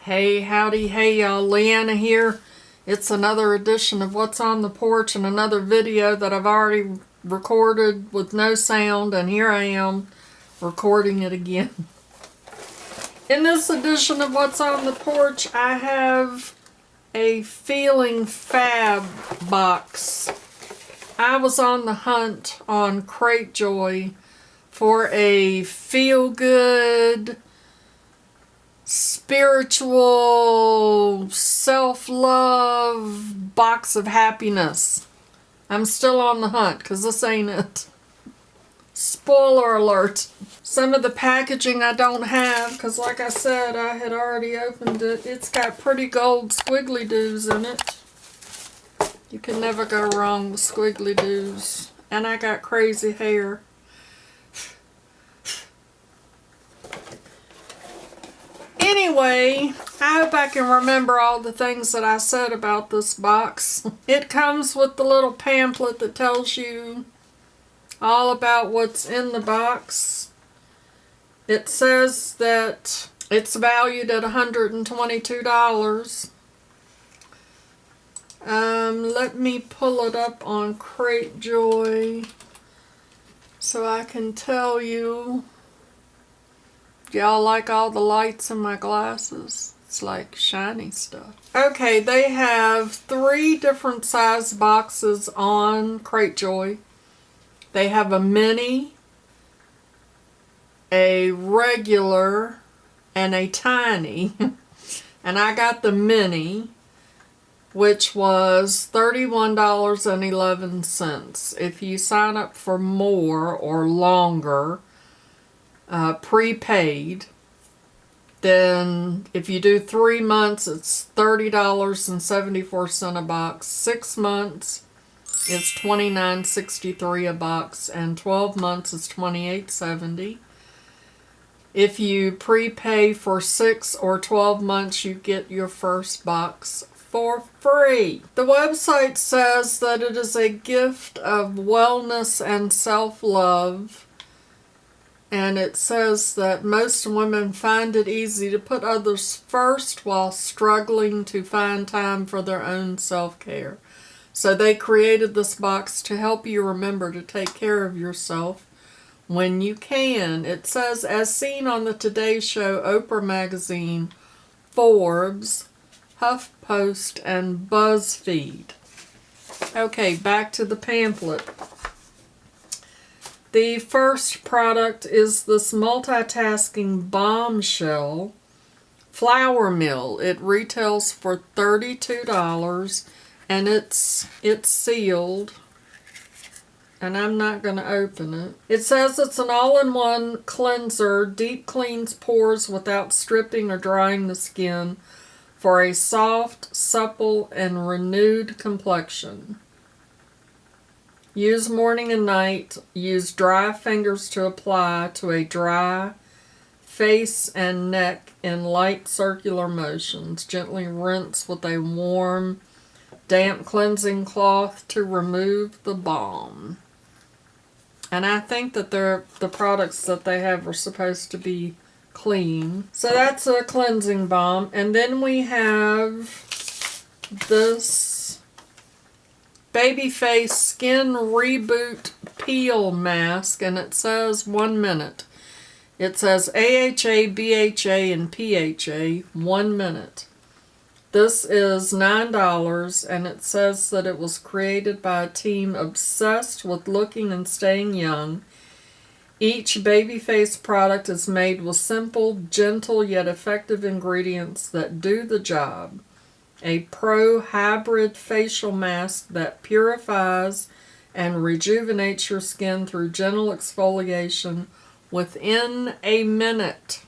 Hey, howdy, hey y'all, Leanna here. It's another edition of What's on the Porch and another video that I've already recorded with no sound, and here I am recording it again. In this edition of What's on the Porch, I have a Feeling Fab box. I was on the hunt on Cratejoy for a feel-good, spiritual, self-love box of happiness. I'm still on the hunt because this ain't it. Spoiler alert. Some of the packaging I don't have because, like I said, I had already opened it. It's got pretty gold squiggly doos in it. You can never go wrong with squiggly doos. And I got crazy hair. Anyway, I hope I can remember all the things that I said about this box. It comes with the little pamphlet that tells you all about what's in the box. It says that it's valued at $122. Let me pull it up on Cratejoy so I can tell you. Y'all like all the lights in my glasses? It's like shiny stuff. Okay, they have 3 different size boxes on Cratejoy. They have a mini, a regular, and a tiny. And I got the mini, which was $31.11. If you sign up for more or longer, prepaid, then if you do 3 months, it's $30.74 a box. 6 months, it's $29.63 a box, and 12 months is $28.70. If you prepay for 6 or 12 months, you get your first box for free. The website says that it is a gift of wellness and self-love. And it says that most women find it easy to put others first while struggling to find time for their own self-care. So they created this box to help you remember to take care of yourself when you can. It says, as seen on the Today Show, Oprah Magazine, Forbes, HuffPost, and BuzzFeed. Okay, back to the pamphlet. The first product is this multitasking bombshell flour mill. It retails for $32 and it's sealed, and I'm not going to open it. It says it's an all-in-one cleanser, deep cleans pores without stripping or drying the skin for a soft, supple, and renewed complexion. Use morning and night. Use dry fingers to apply to a dry face and neck in light circular motions. Gently rinse with a warm, damp cleansing cloth to remove the balm. And I think that the products that they have are supposed to be clean. So that's a cleansing balm. And then we have this Babyface Skin Reboot Peel Mask, and it says 1 minute. It says AHA, BHA, and PHA, 1 minute. This is $9, and it says that it was created by a team obsessed with looking and staying young. Each Babyface product is made with simple, gentle, yet effective ingredients that do the job. A pro hybrid facial mask that purifies and rejuvenates your skin through gentle exfoliation within a minute.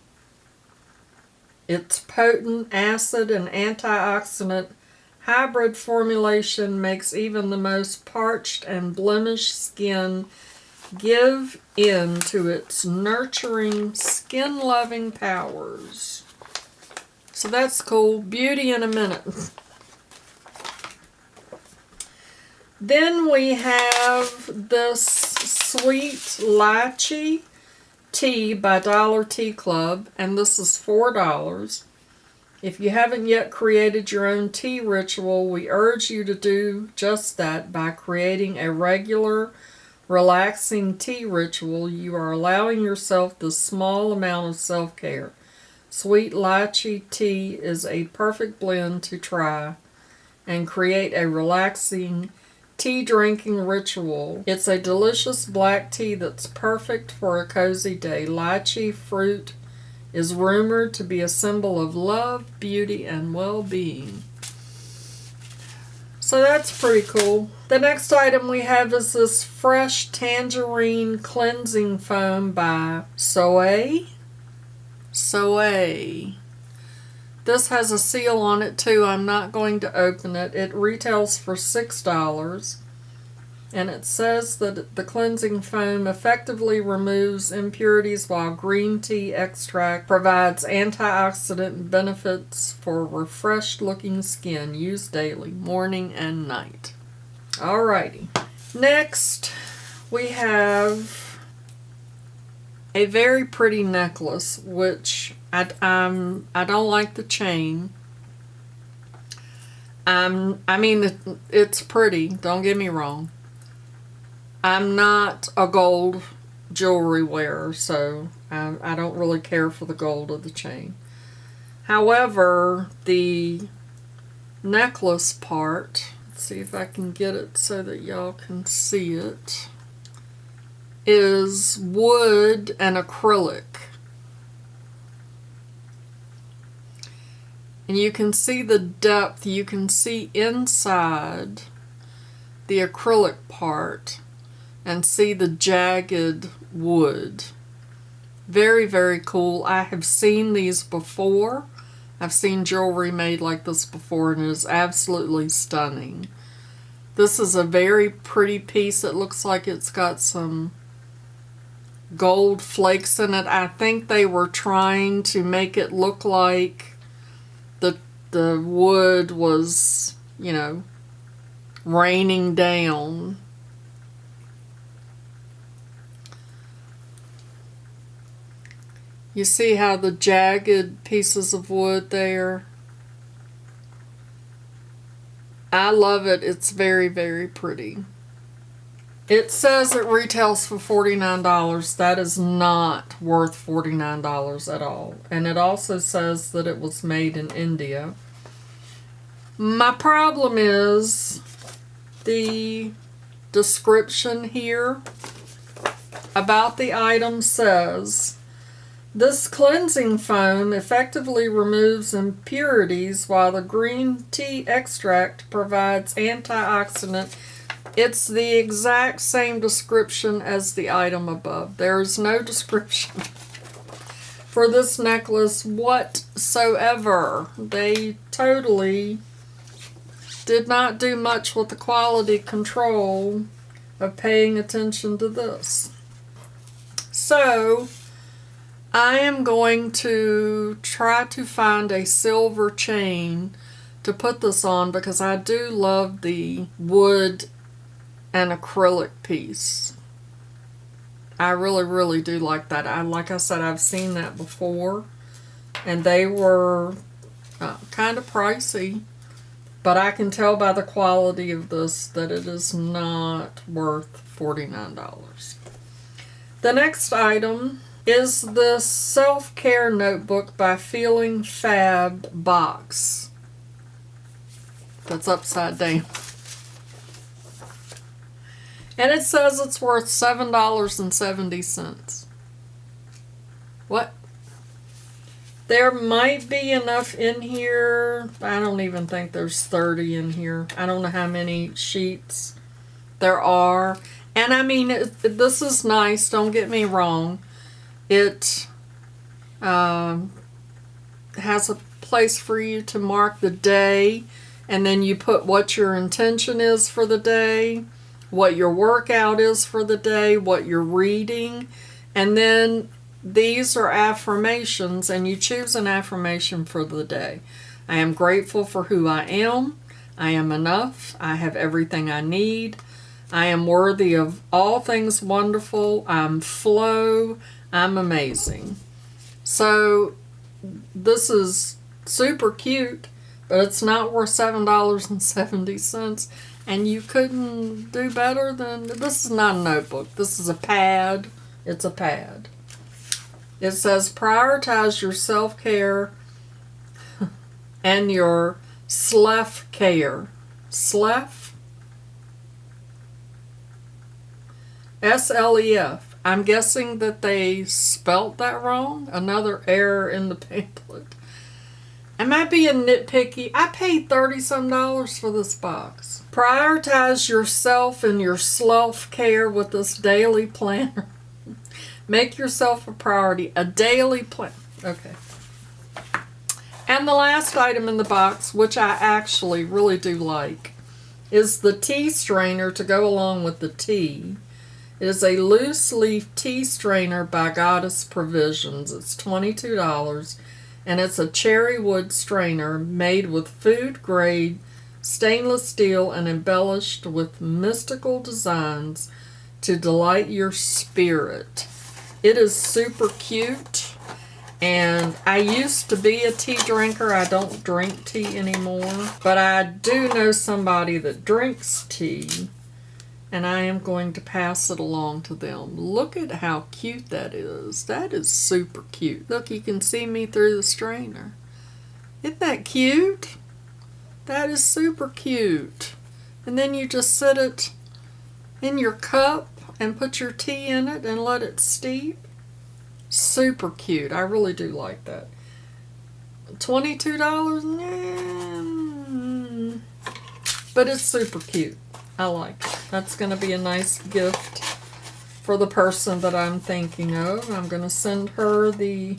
Its potent acid and antioxidant hybrid formulation makes even the most parched and blemished skin give in to its nurturing, skin-loving powers. So that's cool. Beauty in a minute. Then we have this Sweet Lychee tea by Dollar Tea Club, and this is $4. If you haven't yet created your own tea ritual, we urge you to do just that by creating a regular, relaxing tea ritual. You are allowing yourself this small amount of self-care. Sweet lychee tea is a perfect blend to try and create a relaxing tea drinking ritual. It's a delicious black tea that's perfect for a cozy day. Lychee fruit is rumored to be a symbol of love, beauty, and well-being. So that's pretty cool. The next item we have is this Fresh Tangerine Cleansing Foam by CeraVe. This has a seal on it too. I'm not going to open it. It retails for $6. And it says that the cleansing foam effectively removes impurities while green tea extract provides antioxidant benefits for refreshed looking skin. Used daily, morning and night. Alrighty. Next, we have a very pretty necklace, which I don't like the chain. I mean, it's pretty, don't get me wrong. I'm not a gold jewelry wearer, so I don't really care for the gold of the chain. However, the necklace part, let's see if I can get it so that y'all can see it, is wood and acrylic. And you can see the depth, you can see inside the acrylic part and see the jagged wood. Very, very cool. I have seen these before. I've seen jewelry made like this before, and it is absolutely stunning. This is a very pretty piece. It looks like it's got some gold flakes in it. I think they were trying to make it look like the wood was, you know, raining down. You see how the jagged pieces of wood there? I love it. It's very, very pretty. It says it retails for $49. That is not worth $49 at all. And it also says that it was made in India. My problem is the description here about the item says, this cleansing foam effectively removes impurities while the green tea extract provides antioxidant. It's the exact same description as the item above. There is no description for this necklace whatsoever. They totally did not do much with the quality control of paying attention to this. So I am going to try to find a silver chain to put this on because I do love the wood and acrylic piece. I really, really do like that. Like I said, I've seen that before, and they were kind of pricey, but I can tell by the quality of this that it is not worth $49. The next item is this self-care notebook by Feeling Fab Box. That's upside down. And it says it's worth $7.70. What? There might be enough in here. I don't even think there's 30 in here. I don't know how many sheets there are. And I mean, this is nice, don't get me wrong. It has a place for you to mark the day, and then you put what your intention is for the day, what your workout is for the day, what you're reading, and then these are affirmations, and you choose an affirmation for the day. I am grateful for who I am. I am enough. I have everything I need. I am worthy of all things wonderful. I'm flow. I'm amazing. So this is super cute, but it's not worth $7.70. And you couldn't do better than, this is not a notebook. This is a pad. It's a pad. It says prioritize your self-care and your SLEF care. SLEF? S-L-E-F. I'm guessing that they spelt that wrong. Another error in the pamphlet. Am I being nitpicky? I paid $30-some for this box. Prioritize yourself and your self-care with this daily planner. Make yourself a priority. A daily plan. Okay. And the last item in the box, which I actually really do like, is the tea strainer to go along with the tea. It is a loose leaf tea strainer by Goddess Provisions. It's $22. And it's a cherry wood strainer made with food grade stainless steel and embellished with mystical designs to delight your spirit. It is super cute, and I used to be a tea drinker. I don't drink tea anymore, but I do know somebody that drinks tea, and I am going to pass it along to them. Look at how cute that is. That is super cute. Look, you can see me through the strainer. Isn't that cute? That is super cute. And then you just sit it in your cup and put your tea in it and let it steep. Super cute. I really do like that. $22? Nah. But it's super cute. I like it. That's going to be a nice gift for the person that I'm thinking of. I'm going to send her the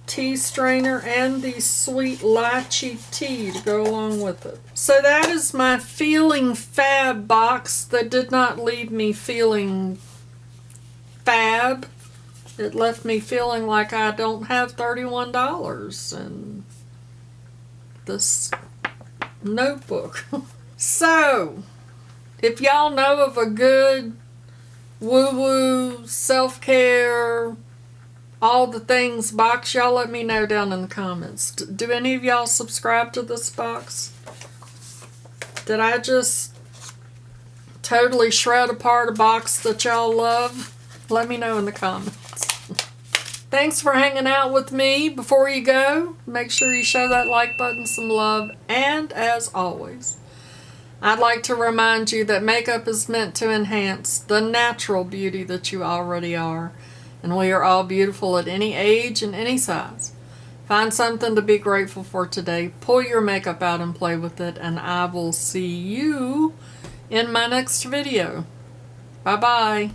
tea strainer and the sweet lychee tea to go along with it. So that is my Feeling Fab box that did not leave me feeling fab. It left me feeling like I don't have $31 in this notebook. So, if y'all know of a good woo-woo, self-care, all the things box, y'all let me know down in the comments. Do any of y'all subscribe to this box? Did I just totally shred apart a box that y'all love? Let me know in the comments. Thanks for hanging out with me. Before you go, make sure you show that like button some love. And as always, I'd like to remind you that makeup is meant to enhance the natural beauty that you already are. And we are all beautiful at any age and any size. Find something to be grateful for today. Pull your makeup out and play with it. And I will see you in my next video. Bye-bye.